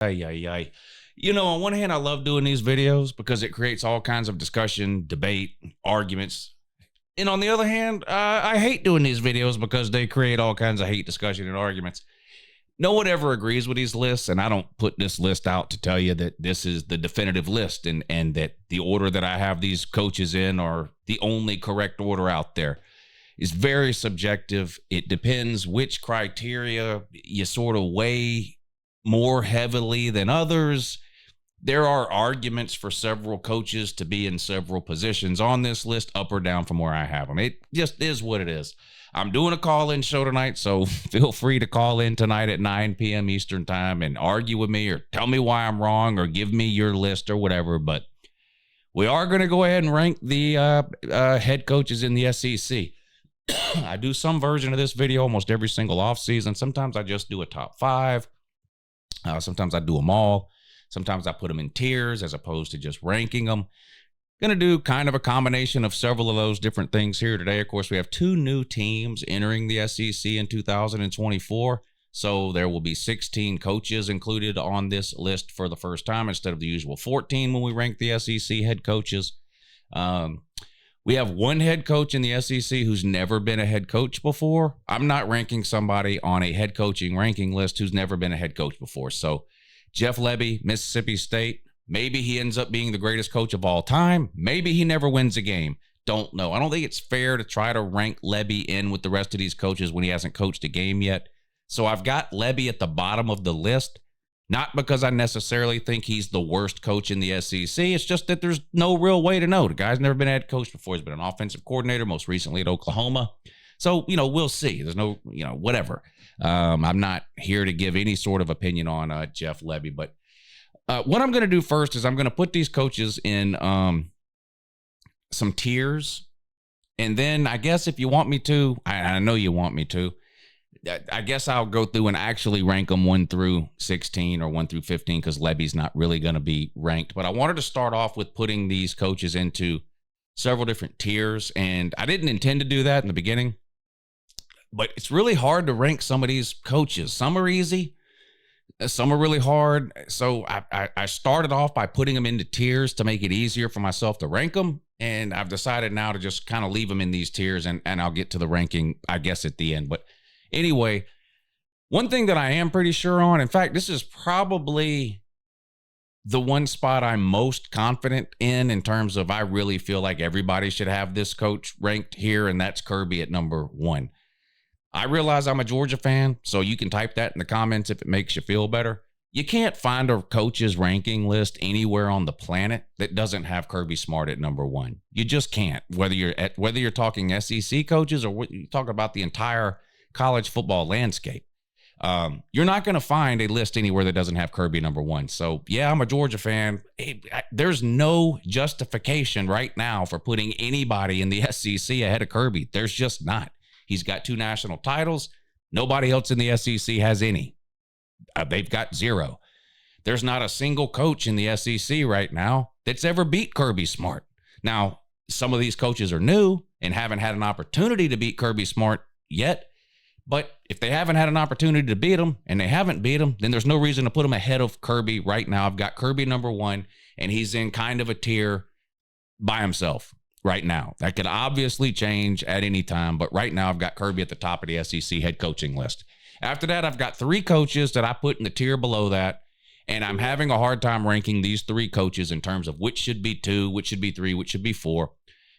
Ay, ay, ay. On one hand, I love doing these videos because it creates all kinds of discussion, debate, arguments. And on the other hand, I hate doing these videos because they create all kinds of hate, discussion, and arguments. No one ever agrees with these lists, and I don't put this list out to tell you that this is the definitive list and that the order that I have these coaches in are the only correct order out there. It's very subjective. It depends which criteria you sort of weigh more heavily than others. There are arguments for several coaches to be in several positions on this list, up or down from where I have them. It just is what it is. I'm doing a call-in show tonight, so feel free to call in tonight at 9 p.m. Eastern time and argue with me or tell me why I'm wrong or give me your list or whatever. But we are going to go ahead and rank the head coaches in the SEC. I do some version of this video almost every single offseason. Sometimes I just do a top five. Sometimes I do them all. Sometimes I put them in tiers as opposed to just ranking them. Going to do kind of a combination of several of those different things here today. Of course, we have two new teams entering the SEC in 2024. So there will be 16 coaches included on this list for the first time instead of the usual 14 when we rank the SEC head coaches. We have one head coach in the SEC who's never been a head coach before. I'm not ranking somebody on a head coaching ranking list who's never been a head coach before. So Jeff Lebby, Mississippi State, maybe he ends up being the greatest coach of all time. Maybe he never wins a game. Don't know. I don't think it's fair to try to rank Lebby in with the rest of these coaches when he hasn't coached a game yet. So I've got Lebby at the bottom of the list, not because I necessarily think he's the worst coach in the SEC. It's just that there's no real way to know. The guy's never been a head coach before. He's been an offensive coordinator, most recently at Oklahoma. So, we'll see. There's no, whatever. I'm not here to give any sort of opinion on Jeff Lebby, but what I'm going to do first is I'm going to put these coaches in some tiers. And then I guess if you want me to, I know you want me to, I guess I'll go through and actually rank them 1 through 16 or 1 through 15 because Lebby's not really going to be ranked. But I wanted to start off with putting these coaches into several different tiers. And I didn't intend to do that in the beginning. But it's really hard to rank some of these coaches. Some are easy. Some are really hard. So I started off by putting them into tiers to make it easier for myself to rank them. And I've decided now to just kind of leave them in these tiers and I'll get to the ranking, I guess, at the end. But anyway, one thing that I am pretty sure on, in fact, this is probably the one spot I'm most confident in terms of I really feel like everybody should have this coach ranked here, and that's Kirby at number 1. I realize I'm a Georgia fan, so you can type that in the comments if it makes you feel better. You can't find a coach's ranking list anywhere on the planet that doesn't have Kirby Smart at number 1. You just can't. Whether you're talking SEC coaches or you talk about the entire college football landscape, you're not going to find a list anywhere that doesn't have Kirby number 1. So yeah, I'm a Georgia fan. There's no justification right now for putting anybody in the SEC ahead of Kirby. There's just not. He's got 2 national titles. Nobody else in the SEC has any. They've got 0. There's not a single coach in the SEC right now that's ever beat Kirby Smart. Now, some of these coaches are new and haven't had an opportunity to beat Kirby Smart yet. But if they haven't had an opportunity to beat him and they haven't beat him, then there's no reason to put him ahead of Kirby right now. I've got Kirby number 1, and he's in kind of a tier by himself right now. That could obviously change at any time, but right now I've got Kirby at the top of the SEC head coaching list. After that, I've got 3 coaches that I put in the tier below that, and I'm having a hard time ranking these 3 coaches in terms of which should be 2, which should be 3, which should be 4.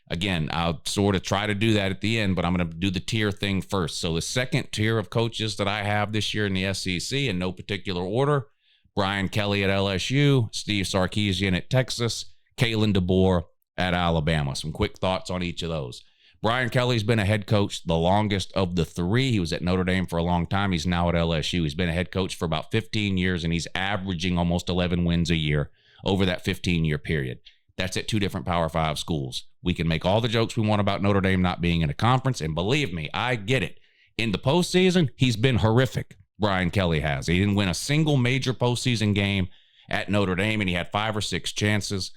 Again, I'll sort of try to do that at the end, but I'm going to do the tier thing first. So the second tier of coaches that I have this year in the SEC in no particular order: Brian Kelly at LSU, Steve Sarkisian at Texas, Kalen DeBoer at Alabama. Some quick thoughts on each of those. Brian Kelly's been a head coach the longest of the 3. He was at Notre Dame for a long time. He's now at LSU. He's been a head coach for about 15 years, and he's averaging almost 11 wins a year over that 15-year period. That's at 2 different Power 5 schools. We can make all the jokes we want about Notre Dame not being in a conference, and believe me, I get it. In the postseason, he's been horrific. Brian Kelly has. He didn't win a single major postseason game at Notre Dame, and he had 5 or 6 chances.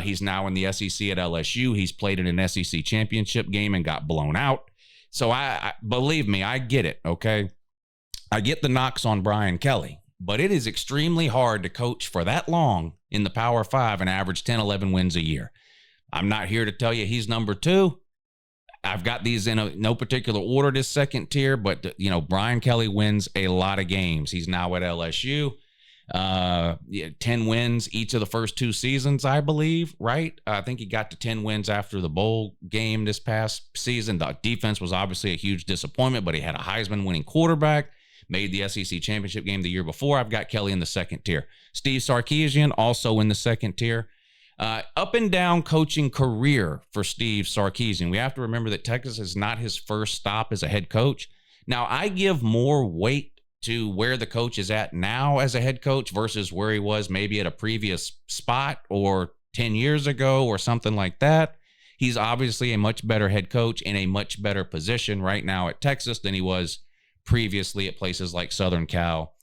He's now in the SEC at LSU. He's played in an SEC championship game and got blown out. So I believe me, I get it, okay? I get the knocks on Brian Kelly, but it is extremely hard to coach for that long in the Power Five and average 10, 11 wins a year. I'm not here to tell you he's number two. I've got these in no particular order, this second tier, but, Brian Kelly wins a lot of games. He's now at LSU. 10 wins each of the first 2 seasons, I believe, right? I think he got to 10 wins after the bowl game this past season. The defense was obviously a huge disappointment, but he had a Heisman winning quarterback, made the SEC championship game the year before. I've got Kelly in the second tier. Steve Sarkisian also in the second tier. Up and down coaching career for Steve Sarkisian. We have to remember that Texas is not his first stop as a head coach. Now, I give more weight to where the coach is at now as a head coach versus where he was maybe at a previous spot or 10 years ago or something like that. He's obviously a much better head coach in a much better position right now at Texas than he was previously at places like Southern Cal.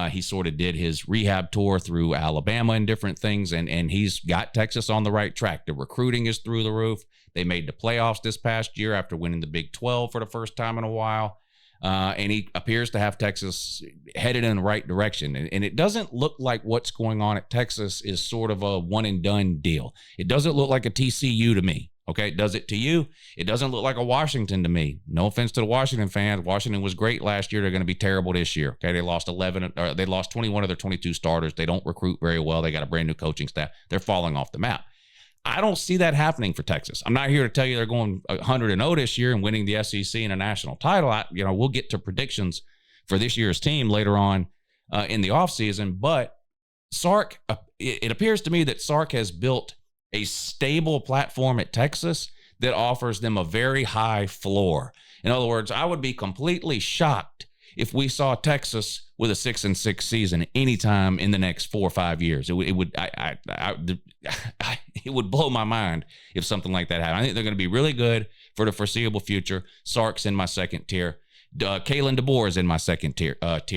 He sort of did his rehab tour through Alabama and different things, and he's got Texas on the right track. The recruiting is through the roof. They made the playoffs this past year after winning the Big 12 for the first time in a while. And he appears to have Texas headed in the right direction. And it doesn't look like what's going on at Texas is sort of a one and done deal. It doesn't look like a TCU to me. Okay, does it to you? It doesn't look like a Washington to me. No offense to the Washington fans. Washington was great last year. They're going to be terrible this year. Okay, they lost 21 of their 22 starters. They don't recruit very well. They got a brand new coaching staff. They're falling off the map. I don't see that happening for Texas. I'm not here to tell you they're going 100-0 this year and winning the SEC and a national title. We'll get to predictions for this year's team later on in the offseason. But Sark, it appears to me that Sark has built a stable platform at Texas that offers them a very high floor. In other words, I would be completely shocked if we saw Texas with a 6-6 season anytime in the next 4 or 5 years. It would blow my mind if something like that happened. I think they're going to be really good for the foreseeable future. Sark's in my second tier. Kalen DeBoer is in my second tier.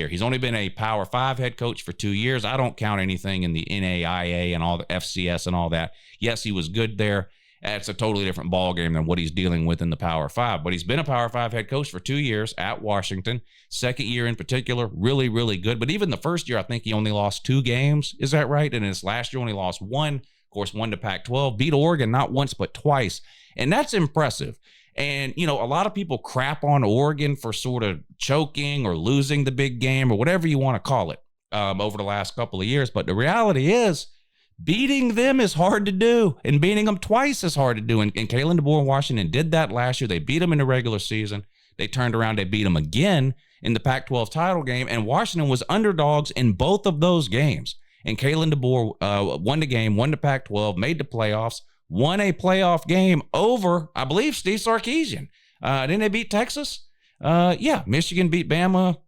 He's only been a Power 5 head coach for 2 years. I don't count anything in the NAIA and all the FCS and all that. Yes, he was good there. That's a totally different ballgame than what he's dealing with in the Power 5. But he's been a Power 5 head coach for 2 years at Washington. Second year in particular, really, really good. But even the first year, I think he only lost 2 games. Is that right? And his last year only lost 1. Of course, 1 to Pac-12. Beat Oregon not once but twice. And that's impressive. And, a lot of people crap on Oregon for sort of choking or losing the big game or whatever you want to call it over the last couple of years. But the reality is beating them is hard to do, and beating them twice is hard to do. And Kalen DeBoer in Washington did that last year. They beat them in the regular season. They turned around. They beat them again in the Pac-12 title game. And Washington was underdogs in both of those games. And Kalen DeBoer won the game, won the Pac-12, made the playoffs, won a playoff game over, I believe, Steve Sarkisian. Didn't they beat Texas? Yeah, Michigan beat Bama.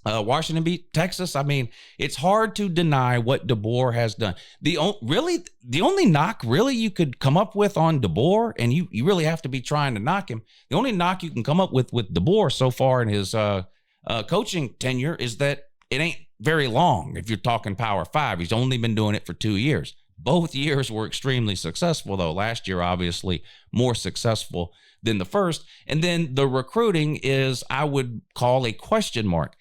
Washington beat Texas. I mean, it's hard to deny what DeBoer has done. The only knock really you could come up with on DeBoer, and you really have to be trying to knock him, the only knock you can come up with DeBoer so far in his coaching tenure is that it ain't very long. If you're talking Power 5, he's only been doing it for 2 years. Both years were extremely successful, though. Last year, obviously, more successful than the first. And then the recruiting is, I would call, a question mark.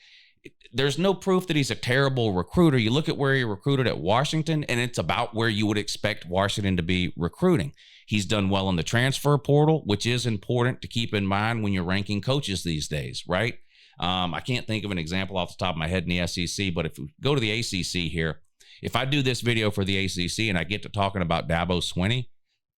There's no proof that he's a terrible recruiter. You look at where he recruited at Washington, and it's about where you would expect Washington to be recruiting. He's done well in the transfer portal, which is important to keep in mind when you're ranking coaches these days, right? I can't think of an example off the top of my head in the SEC, but if we go to the ACC here, if I do this video for the ACC and I get to talking about Dabo Swinney,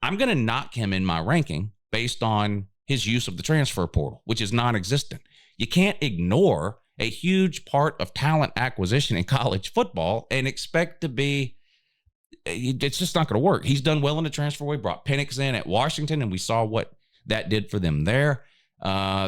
I'm going to knock him in my ranking based on his use of the transfer portal, which is non-existent. You can't ignore a huge part of talent acquisition in college football and expect to be, it's just not going to work. He's done well in the transfer way, brought Penix in at Washington, and we saw what that did for them there.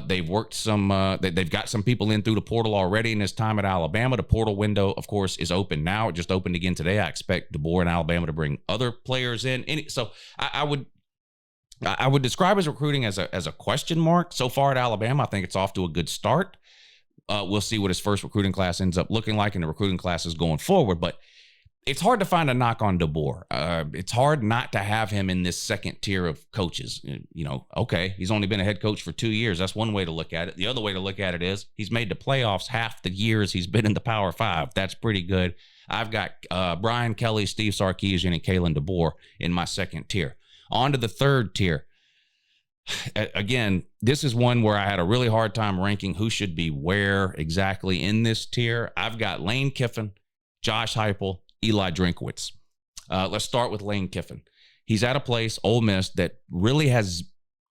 They've worked they've got some people in through the portal already in his time at Alabama. The portal window, of course, is open now. It just opened again today. I expect DeBoer and Alabama to bring other players in. So I would describe his recruiting as a question mark. So far at Alabama, I think it's off to a good start. We'll see what his first recruiting class ends up looking like and the recruiting classes going forward. But it's hard to find a knock on DeBoer. It's hard not to have him in this second tier of coaches. Okay, he's only been a head coach for 2 years. That's one way to look at it. The other way to look at it is he's made the playoffs half the years he's been in the Power Five. That's pretty good. I've got Brian Kelly, Steve Sarkisian, and Kalen DeBoer in my second tier. On to the third tier. Again, this is one where I had a really hard time ranking who should be where exactly in this tier. I've got Lane Kiffin, Josh Heupel, Eli Drinkwitz. Let's start with Lane Kiffin. He's at a place, Ole Miss, that really has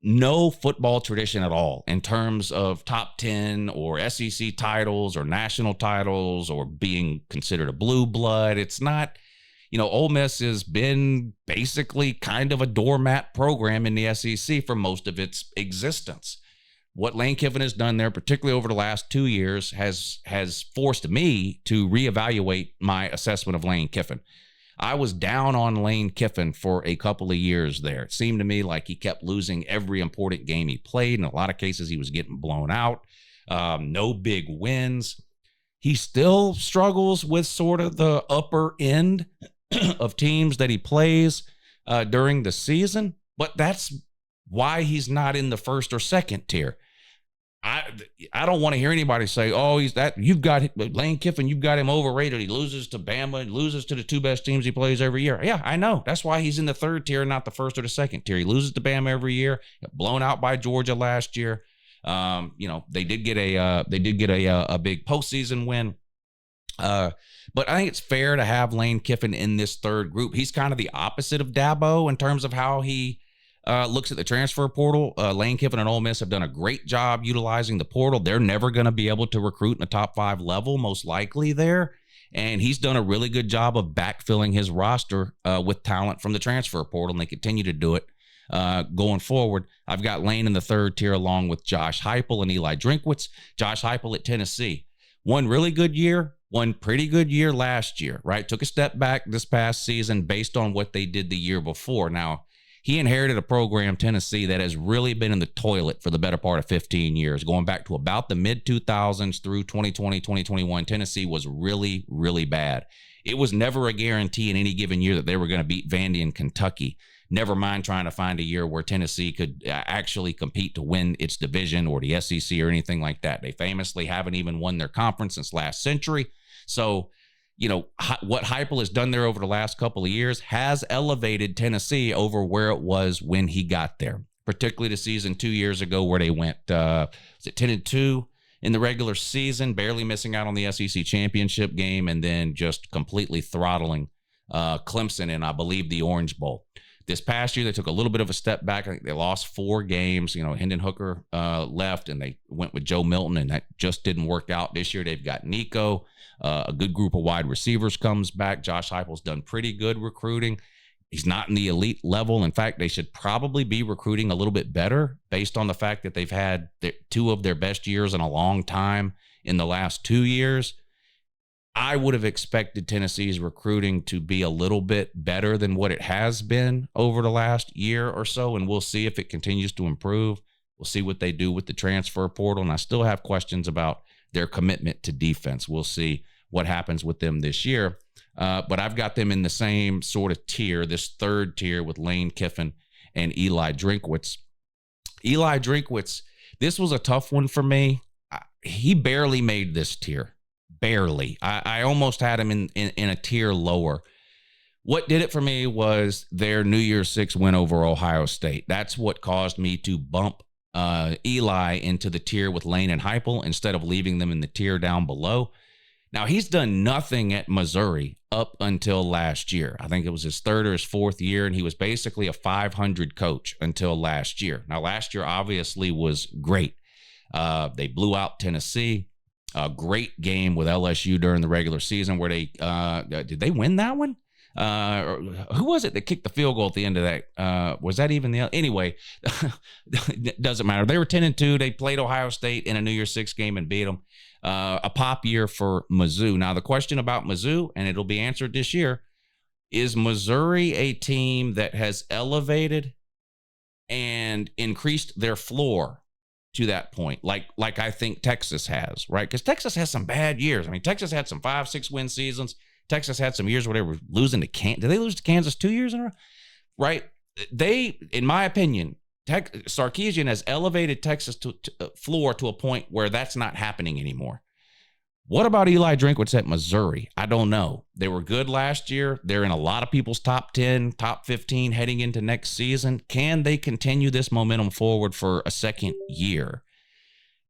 no football tradition at all in terms of top 10 or SEC titles or national titles or being considered a blue blood. It's not, Ole Miss has been basically kind of a doormat program in the SEC for most of its existence. What Lane Kiffin has done there, particularly over the last 2 years, has forced me to reevaluate my assessment of Lane Kiffin. I was down on Lane Kiffin for a couple of years there. It seemed to me like he kept losing every important game he played. In a lot of cases, he was getting blown out. No big wins. He still struggles with sort of the upper end of teams that he plays during the season, but that's why he's not in the first or second tier. I don't want to hear anybody say, oh, you've got Lane Kiffin, you've got him overrated. He loses to Bama, loses to the two best teams he plays every year. Yeah, I know. That's why he's in the third tier, not the first or the second tier. He loses to Bama every year, got blown out by Georgia last year. They did get a big postseason win. But I think it's fair to have Lane Kiffin in this third group. He's kind of the opposite of Dabo in terms of how he looks at the transfer portal. Lane Kiffin and Ole Miss have done a great job utilizing the portal. They're never going to be able to recruit in the top 5 level, most likely there. And he's done a really good job of backfilling his roster with talent from the transfer portal, and they continue to do it going forward. I've got Lane in the third tier along with Josh Heupel and Eli Drinkwitz. Josh Heupel at Tennessee. One really good year, one pretty good year last year, right? Took a step back this past season based on what they did the year before. Now, he inherited a program, Tennessee, that has really been in the toilet for the better part of 15 years. Going back to about the mid-2000s through 2020, 2021, Tennessee was really, really bad. It was never a guarantee in any given year that they were going to beat Vandy and Kentucky. Never mind trying to find a year where Tennessee could actually compete to win its division or the SEC or anything like that. They famously haven't even won their conference since last century. So, what Heupel has done there over the last couple of years has elevated Tennessee over where it was when he got there, particularly the season 2 years ago where they went, was it 10-2 in the regular season, barely missing out on the SEC championship game, and then just completely throttling Clemson in, I believe, the Orange Bowl. This past year, they took a little bit of a step back. I think they lost 4 games. Hendon Hooker left, and they went with Joe Milton, and that just didn't work out. This year, they've got Nico. A good group of wide receivers comes back. Josh Heupel's done pretty good recruiting. He's not in the elite level. In fact, they should probably be recruiting a little bit better based on the fact that they've had 2 of their best years in a long time in the last 2 years. I would have expected Tennessee's recruiting to be a little bit better than what it has been over the last year or so, and we'll see if it continues to improve. We'll see what they do with the transfer portal, and I still have questions about their commitment to defense. We'll see what happens with them this year, but I've got them in the same sort of tier, this third tier with Lane Kiffin and Eli Drinkwitz. Eli Drinkwitz, this was a tough one for me. He barely made this tier. Barely. I almost had him in a tier lower. What did it for me was their New Year's 6 win over Ohio State. That's what caused me to bump Eli into the tier with Lane and Heupel instead of leaving them in the tier down below. Now, he's done nothing at Missouri up until last year. I think it was his 3rd or his 4th year, and he was basically a 500 coach until last year. Now, last year obviously was great. They blew out Tennessee. A great game with LSU during the regular season where they did they win that one? Who was it that kicked the field goal at the end of that? Was that even the anyway? Doesn't matter. They were 10-2. They played Ohio State in a New Year's 6 game and beat them. A pop year for Mizzou. Now the question about Mizzou, and it'll be answered this year, is Missouri a team that has elevated and increased their floor to that point, like I think Texas has, right? Because Texas has some bad years. I mean, Texas had some 5-6 win seasons, Texas had some years where they were losing to Kansas. Did they lose to Kansas 2 years in a row? Right? They, in my opinion, Sarkisian has elevated Texas to floor to a point where that's not happening anymore. What about Eli Drinkwitz at Missouri? I don't know. They were good last year. They're in a lot of people's top 10, top 15 heading into next season. Can they continue this momentum forward for a second year?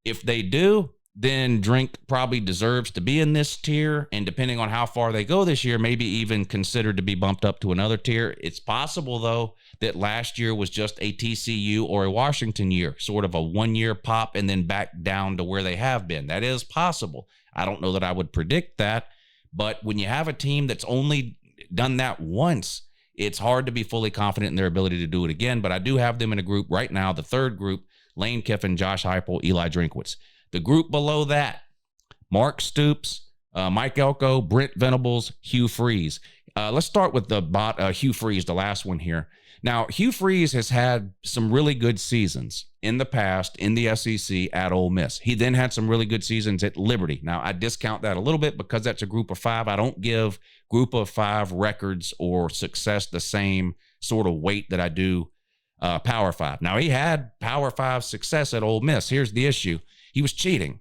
If they do, then Drink probably deserves to be in this tier. And depending on how far they go this year, maybe even considered to be bumped up to another tier. It's possible, though, that last year was just a TCU or a Washington year, sort of a 1 year pop and then back down to where they have been. That is possible. I don't know that I would predict that, but when you have a team that's only done that once, it's hard to be fully confident in their ability to do it again. But I do have them in a group right now, the third group: Lane Kiffin, Josh Heupel, Eli Drinkwitz. The group below that: Mark Stoops, Mike Elko, Brent Venables, Hugh Freeze. Let's start with Hugh Freeze, the last one here. Now, Hugh Freeze has had some really good seasons in the past in the SEC at Ole Miss. He then had some really good seasons at Liberty. Now, I discount that a little bit because that's a group of five. I don't give group of five records or success the same sort of weight that I do Power Five. Now, he had Power Five success at Ole Miss. Here's the issue: he was cheating.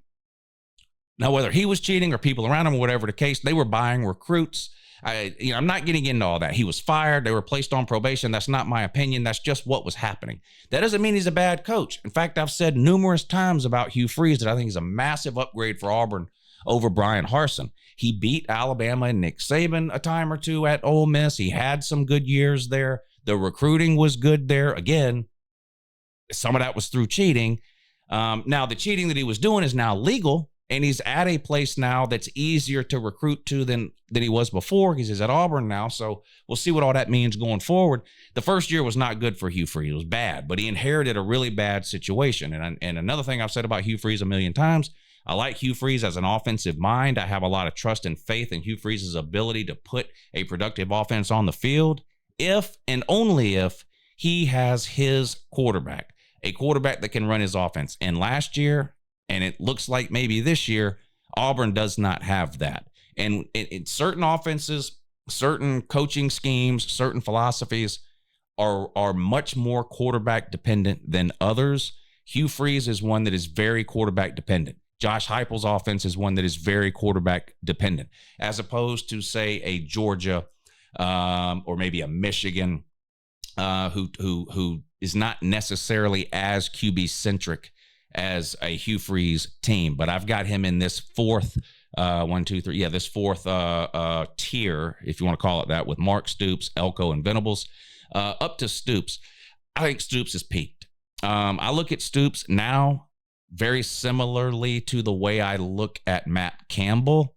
Now, whether he was cheating or people around him, or whatever the case, they were buying recruits. I'm not getting into all that. He was fired. They were placed on probation. That's not my opinion. That's just what was happening. That doesn't mean he's a bad coach. In fact, I've said numerous times about Hugh Freeze that I think he's a massive upgrade for Auburn over Brian Harsin. He beat Alabama and Nick Saban a time or two at Ole Miss. He had some good years there. The recruiting was good there. Again, some of that was through cheating. Now, the cheating that he was doing is now legal. And he's at a place now that's easier to recruit to than he was before. He's at Auburn now, so we'll see what all that means going forward. The first year was not good for Hugh Freeze. It was bad, but he inherited a really bad situation. And another thing I've said about Hugh Freeze a million times, I like Hugh Freeze as an offensive mind. I have a lot of trust and faith in Hugh Freeze's ability to put a productive offense on the field if and only if he has his quarterback, a quarterback that can run his offense. And last year, and it looks like maybe this year, Auburn does not have that. And in certain offenses, certain coaching schemes, certain philosophies are much more quarterback dependent than others. Hugh Freeze is one that is very quarterback dependent. Josh Heupel's offense is one that is very quarterback dependent, as opposed to, say, a Georgia or maybe a Michigan who is not necessarily as QB centric as a Hugh Freeze team. But I've got him in this fourth this fourth tier, if you want to call it that, with Mark Stoops, Elko, and Venables. Up to Stoops, I think Stoops is peaked. I look at Stoops now very similarly to the way I look at Matt Campbell.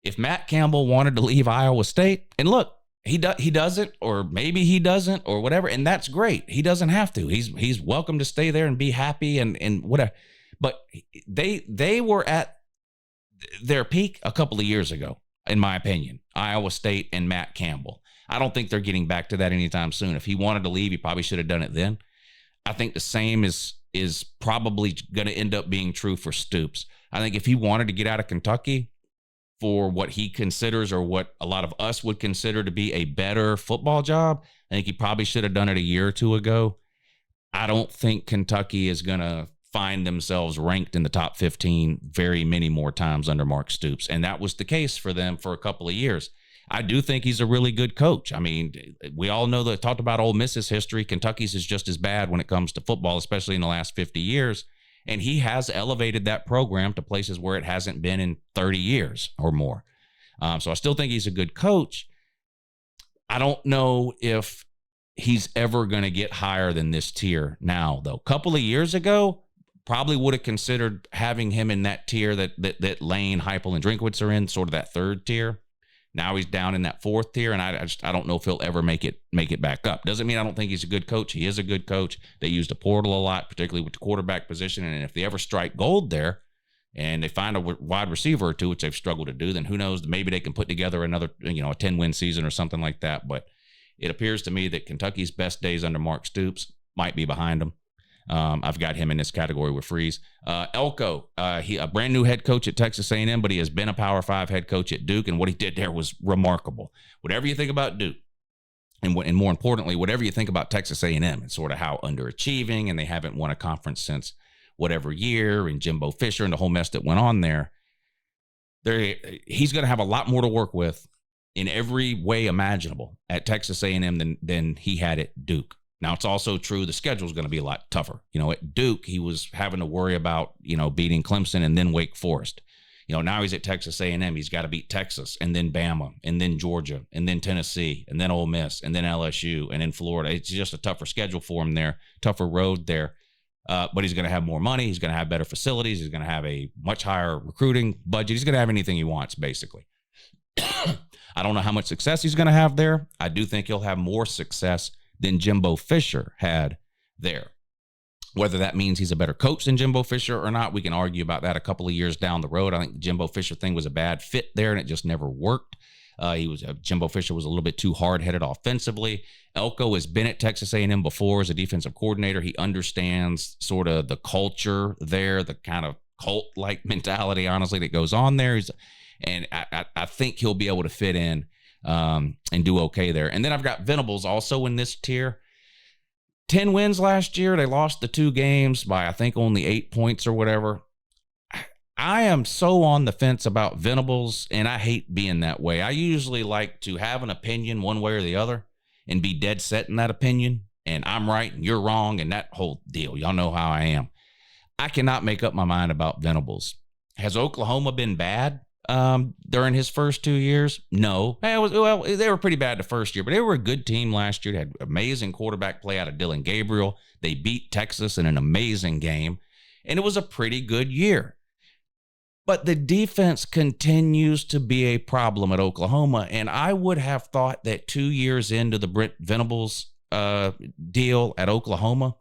If Matt Campbell wanted to leave Iowa State, and look, he doesn't, or maybe he doesn't, or whatever, and that's great. He doesn't have to. He's welcome to stay there and be happy and whatever. But they were at their peak a couple of years ago, in my opinion, Iowa State and Matt Campbell. I don't think they're getting back to that anytime soon. If he wanted to leave, he probably should have done it then. I think the same is probably going to end up being true for Stoops. I think if he wanted to get out of Kentucky for what he considers, or what a lot of us would consider to be, a better football job, I think he probably should have done it a year or two ago. I don't think Kentucky is going to find themselves ranked in the top 15 very many more times under Mark Stoops. And that was the case for them for a couple of years. I do think he's a really good coach. I mean, we all know that, talked about Ole Miss's history. Kentucky's is just as bad when it comes to football, especially in the last 50 years. And he has elevated that program to places where it hasn't been in 30 years or more. So I still think he's a good coach. I don't know if he's ever going to get higher than this tier now, though. A couple of years ago, probably would have considered having him in that tier that Lane, Heupel, and Drinkwitz are in, sort of that third tier. Now he's down in that fourth tier, and I don't know if he'll ever make it back up. Doesn't mean I don't think he's a good coach. He is a good coach. They use the portal a lot, particularly with the quarterback position. And if they ever strike gold there and they find a wide receiver or two, which they've struggled to do, then who knows? Maybe they can put together another, a 10-win season or something like that. But it appears to me that Kentucky's best days under Mark Stoops might be behind them. I've got him in this category with Freeze. Elko, he a brand new head coach at Texas A&M, but he has been a Power 5 head coach at Duke, and what he did there was remarkable. Whatever you think about Duke, and more importantly, whatever you think about Texas A&M, and sort of how underachieving, and they haven't won a conference since whatever year, and Jimbo Fisher and the whole mess that went on there, he's going to have a lot more to work with in every way imaginable at Texas A&M than he had at Duke. Now, it's also true the schedule is going to be a lot tougher. At Duke, he was having to worry about, beating Clemson and then Wake Forest. Now he's at Texas A&M. He's got to beat Texas and then Bama and then Georgia and then Tennessee and then Ole Miss and then LSU and then Florida. It's just a tougher schedule for him there, tougher road there. But he's going to have more money. He's going to have better facilities. He's going to have a much higher recruiting budget. He's going to have anything he wants, basically. I don't know how much success he's going to have there. I do think he'll have more success than Jimbo Fisher had there. Whether that means he's a better coach than Jimbo Fisher or not, we can argue about that a couple of years down the road. I think the Jimbo Fisher thing was a bad fit there, and it just never worked. Jimbo Fisher was a little bit too hard-headed offensively. Elko has been at Texas A&M before as a defensive coordinator. He understands sort of the culture there, the kind of cult-like mentality, honestly, that goes on there. And I think he'll be able to fit in and do okay there. And then I've got Venables also in this tier. 10 wins last year. They lost the 2 games by, I think, only 8 points or whatever. I am so on the fence about Venables, and I hate being that way. I usually like to have an opinion one way or the other and be dead set in that opinion, and I'm right and you're wrong and that whole deal. Y'all know how I am. I cannot make up my mind about Venables. Has Oklahoma been bad during his first 2 years? No. They were pretty bad the first year, but they were a good team last year. They had amazing quarterback play out of Dillon Gabriel. They beat Texas in an amazing game, and it was a pretty good year. But the defense continues to be a problem at Oklahoma, and I would have thought that 2 years into the Brent Venables deal at Oklahoma,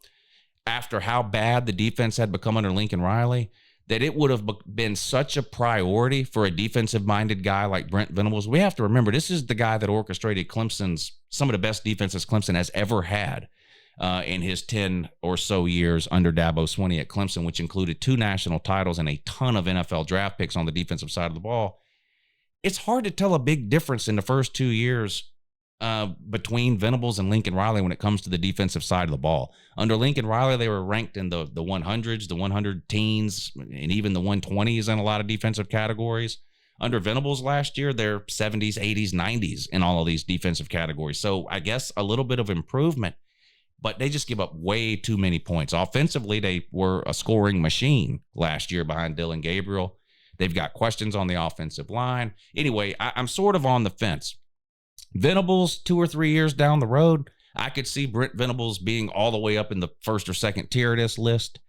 after how bad the defense had become under Lincoln Riley, that it would have been such a priority for a defensive-minded guy like Brent Venables. We have to remember, this is the guy that orchestrated some of the best defenses Clemson has ever had in his 10 or so years under Dabo Swinney at Clemson, which included 2 national titles and a ton of NFL draft picks on the defensive side of the ball. It's hard to tell a big difference in the first 2 years between Venables and Lincoln Riley when it comes to the defensive side of the ball. Under Lincoln Riley, they were ranked in the 100s, the 100 teens, and even the 120s in a lot of defensive categories. Under Venables last year, they're 70s, 80s, 90s in all of these defensive categories. So I guess a little bit of improvement, but they just give up way too many points. Offensively, they were a scoring machine last year behind Dillon Gabriel. They've got questions on the offensive line. Anyway, I'm sort of on the fence. Venables, 2 or 3 years down the road, I could see Brent Venables being all the way up in the first or second tier of this list.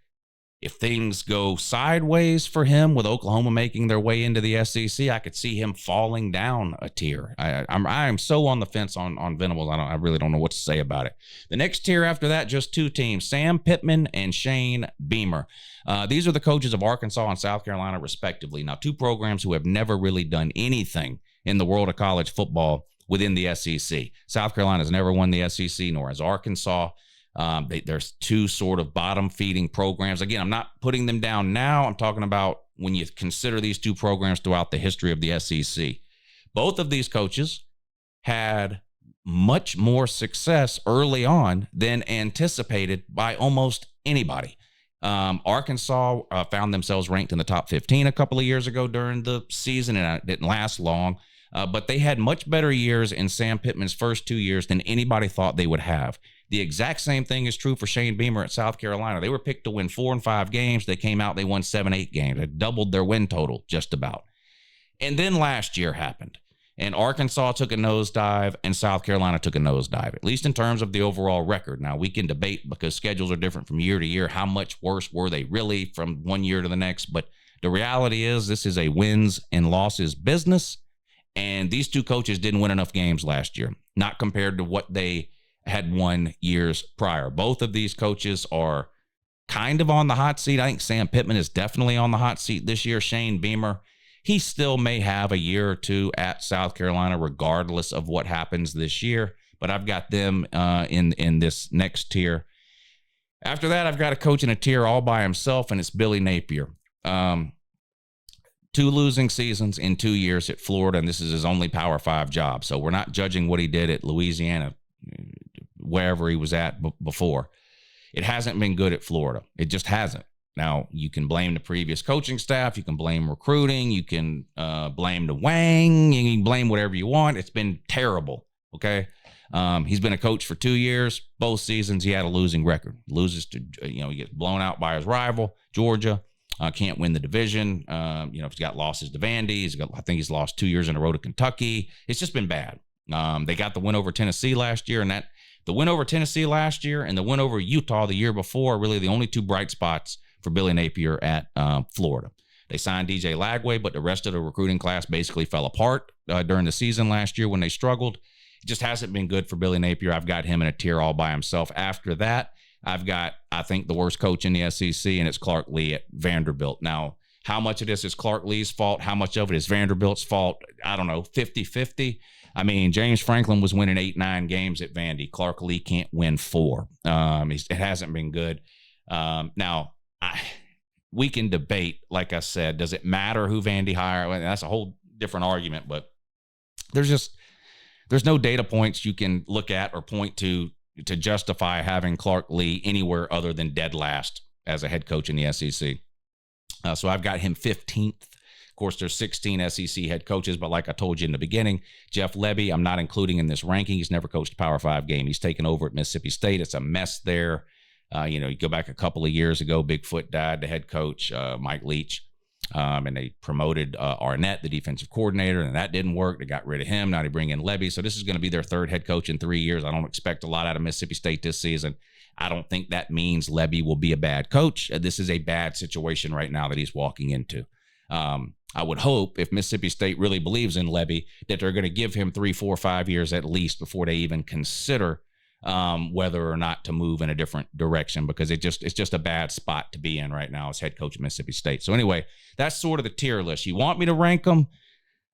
If things go sideways for him with Oklahoma making their way into the SEC, I could see him falling down a tier. I am so on the fence on Venables. I really don't know what to say about it. The next tier after that, just 2 teams, Sam Pittman and Shane Beamer. These are the coaches of Arkansas and South Carolina, respectively. Now, 2 programs who have never really done anything in the world of college football within the SEC. South Carolina has never won the SEC, nor has Arkansas. There's 2 sort of bottom-feeding programs. Again, I'm not putting them down now. I'm talking about when you consider these 2 programs throughout the history of the SEC. Both of these coaches had much more success early on than anticipated by almost anybody. Arkansas found themselves ranked in the top 15 a couple of years ago during the season, and it didn't last long. But they had much better years in Sam Pittman's first 2 years than anybody thought they would have. The exact same thing is true for Shane Beamer at South Carolina. They were picked to win 4 and 5 games. They came out, they won 7, 8 games. They doubled their win total just about. And then last year happened, and Arkansas took a nosedive and South Carolina took a nosedive, at least in terms of the overall record. Now, we can debate because schedules are different from year to year. How much worse were they really from one year to the next? But the reality is this is a wins and losses business. And these 2 coaches didn't win enough games last year, not compared to what they had won years prior. Both of these coaches are kind of on the hot seat. I think Sam Pittman is definitely on the hot seat this year. Shane Beamer, he still may have a year or 2 at South Carolina, regardless of what happens this year. But I've got them in this next tier. After that, I've got a coach in a tier all by himself, and it's Billy Napier. 2 losing seasons in 2 years at Florida, and this is his only Power 5 job. So we're not judging what he did at Louisiana, wherever he was at before. It hasn't been good at Florida. It just hasn't. Now, you can blame the previous coaching staff. You can blame recruiting. You can blame the Wang. You can blame whatever you want. It's been terrible, okay? He's been a coach for 2 years. Both seasons, he had a losing record. Loses to, he gets blown out by his rival, Georgia. Can't win the division. He's got losses to Vandy. I think he's lost 2 years in a row to Kentucky. It's just been bad. They got the win over Tennessee last year, and the win over Tennessee last year and the win over Utah the year before are really the only 2 bright spots for Billy Napier at Florida. They signed DJ Lagway, but the rest of the recruiting class basically fell apart during the season last year when they struggled. It just hasn't been good for Billy Napier. I've got him in a tier all by himself. After that, I've got, I think, the worst coach in the SEC, and it's Clark Lea at Vanderbilt. Now, how much of this is Clark Lea's fault? How much of it is Vanderbilt's fault? I don't know, 50-50. I mean, James Franklin was winning 8-9 games at Vandy. Clark Lea can't win 4. It hasn't been good. Now, we can debate, like I said, does it matter who Vandy hired? Well, that's a whole different argument, but there's no data points you can look at or point to justify having Clark Lea anywhere other than dead last as a head coach in the SEC. So I've got him 15th. Of course, there's 16 SEC head coaches, but like I told you in the beginning, Jeff Lebby, I'm not including in this ranking. He's never coached a Power 5 game. He's taken over at Mississippi State. It's a mess there. You go back a couple of years ago, Bigfoot died, the head coach, Mike Leach. And they promoted Arnett, the defensive coordinator, and that didn't work. They got rid of him. Now they bring in Lebby. So this is going to be their 3rd head coach in 3 years. I don't expect a lot out of Mississippi State this season. I don't think that means Lebby will be a bad coach. This is a bad situation right now that he's walking into. I would hope, if Mississippi State really believes in Lebby, that they're going to give him 3, 4, 5 years at least before they even consider whether or not to move in a different direction, because it's just a bad spot to be in right now as head coach of Mississippi State. So anyway, that's sort of the tier list. You want me to rank them?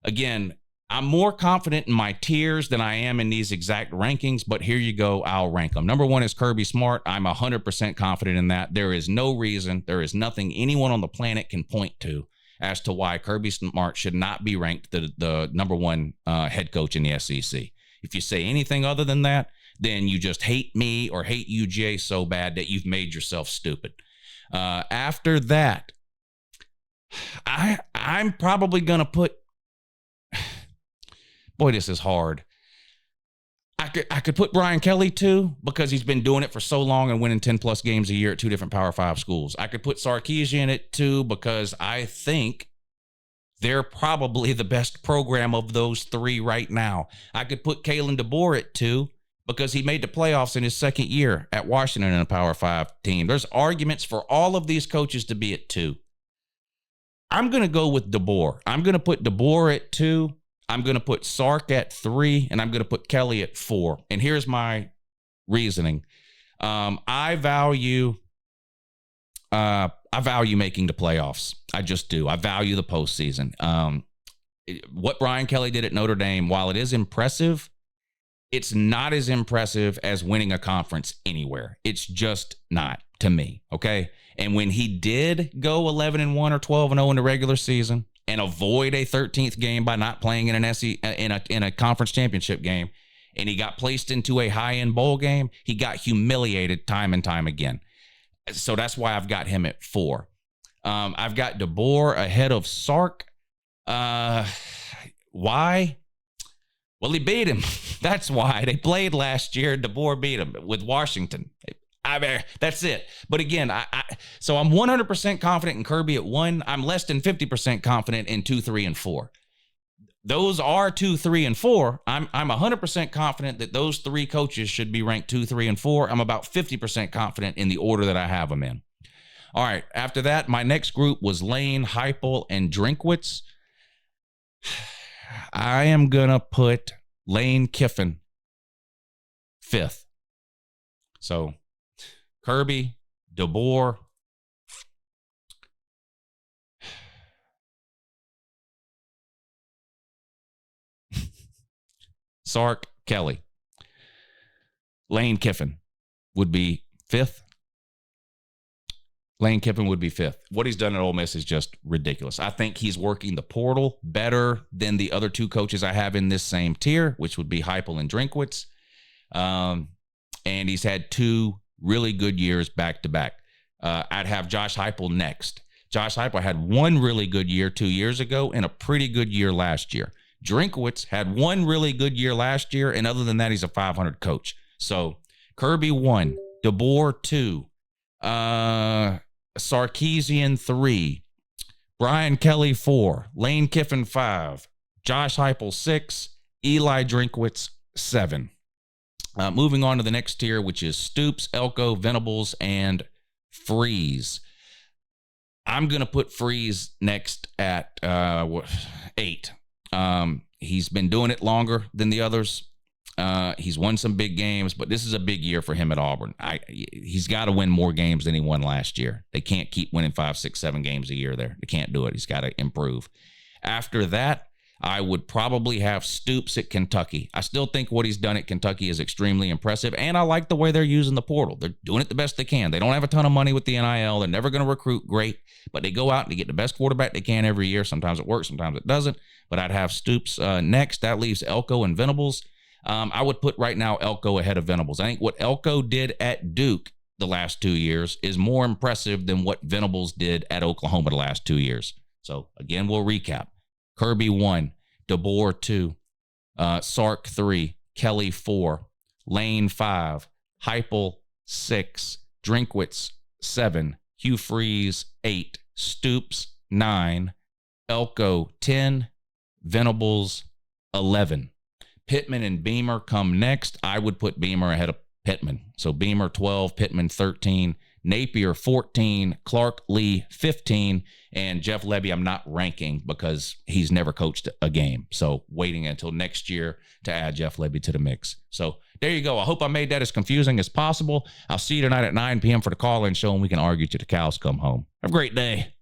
Again, I'm more confident in my tiers than I am in these exact rankings, but here you go. I'll rank them. Number 1 is Kirby Smart. I'm 100% confident in that. There is no reason, there is nothing anyone on the planet can point to as to why Kirby Smart should not be ranked the number 1 head coach in the SEC. If you say anything other than that, then you just hate me or hate UGA so bad that you've made yourself stupid. After that, I'm probably going to put, boy, this is hard. I could put Brian Kelly too, because he's been doing it for so long and winning 10 plus games a year at 2 different Power 5 schools. I could put Sarkisian at 2 because I think they're probably the best program of those 3 right now. I could put Kalen DeBoer at 2 because he made the playoffs in his 2nd year at Washington in a Power 5 team. There's arguments for all of these coaches to be at 2. I'm going to go with DeBoer. I'm going to put DeBoer at 2. I'm going to put Sark at 3, and I'm going to put Kelly at 4. And here's my reasoning. I value making the playoffs. I just do. I value the postseason. What Brian Kelly did at Notre Dame, while it is impressive, it's not as impressive as winning a conference anywhere. It's just not, to me, okay? And when he did go 11-1 or 12-0 in the regular season and avoid a 13th game by not playing in a conference championship game, and he got placed into a high-end bowl game, he got humiliated time and time again. So that's why I've got him at 4. I've got DeBoer ahead of Sark. Why? Well, he beat him. That's why. They played last year. DeBoer beat him with Washington. That's it. But again, so I'm 100% confident in Kirby at 1. I'm less than 50% confident in 2, 3, and 4. Those are 2, 3, and 4. I'm 100% confident that those 3 coaches should be ranked 2, 3, and 4. I'm about 50% confident in the order that I have them in. All right. After that, my next group was Lane, Heupel, and Drinkwitz. I am going to put Lane Kiffin 5th. So Kirby, DeBoer, Sark, Kelly. Lane Kiffin would be 5th. Lane Kiffin would be fifth. What he's done at Ole Miss is just ridiculous. I think he's working the portal better than the other two coaches I have in this same tier, which would be Heupel and Drinkwitz. And he's had 2 really good years back to back. I'd have Josh Heupel next. Josh Heupel had 1 really good year 2 years ago and a pretty good year last year. Drinkwitz had 1 really good year last year, and other than that, he's a 500 coach. So Kirby 1, DeBoer 2, Sarkisian 3, Brian Kelly 4, Lane Kiffin 5, Josh Heupel 6, Eli Drinkwitz 7. Moving on to the next tier, which is Stoops, Elko, Venables, and Freeze. I'm going to put Freeze next at 8. He's been doing it longer than the others. He's won some big games, but this is a big year for him at Auburn. He's got to win more games than he won last year. They can't keep winning 5, 6, 7 games a year there. They can't do it. He's got to improve. After that, I would probably have Stoops at Kentucky. I still think what he's done at Kentucky is extremely impressive, and I like the way they're using the portal. They're doing it the best they can. They don't have a ton of money with the NIL. They're never going to recruit great, but they go out and they get the best quarterback they can every year. Sometimes it works, sometimes it doesn't, but I'd have Stoops next. That leaves Elko and Venables. I would put right now Elko ahead of Venables. I think what Elko did at Duke the last 2 years is more impressive than what Venables did at Oklahoma the last 2 years. So, again, we'll recap. Kirby 1, DeBoer 2, Sark 3, Kelly 4, Lane 5, Heupel 6, Drinkwitz 7, Hugh Freeze 8, Stoops 9, Elko 10, Venables 11. Pittman and Beamer come next. I would put Beamer ahead of Pittman. So Beamer 12, Pittman 13, Napier 14, Clark Lee 15, and Jeff Lebby I'm not ranking because he's never coached a game. So waiting until next year to add Jeff Lebby to the mix. So there you go. I hope I made that as confusing as possible. I'll see you tonight at 9 p.m. for the call-in show, and we can argue till the cows come home. Have a great day.